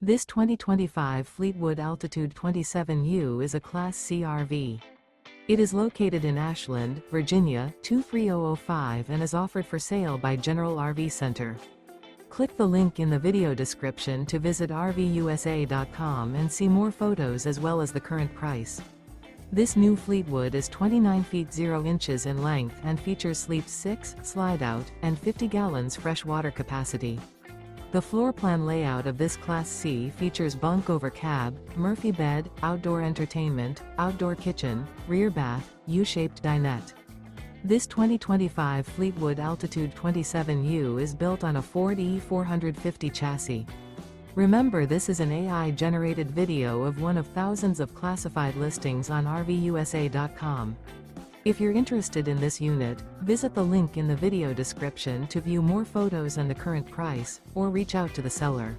This 2025 Fleetwood Altitude 27U is a Class C RV. It is located in Ashland, Virginia, 23005 and is offered for sale by General RV Center. Click the link in the video description to visit RVUSA.com and see more photos as well as the current price. This new Fleetwood is 29 feet 0 inches in length and features Sleep 6, Slideout, and 50 gallons fresh water capacity. The floor plan layout of this Class C features bunk over cab, Murphy bed, outdoor entertainment, outdoor kitchen, rear bath, U-shaped dinette. This 2025 Fleetwood Altitude 27U is built on a Ford E450 chassis. Remember, this is an AI-generated video of one of thousands of classified listings on RVUSA.com. If you're interested in this unit, visit the link in the video description to view more photos and the current price, or reach out to the seller.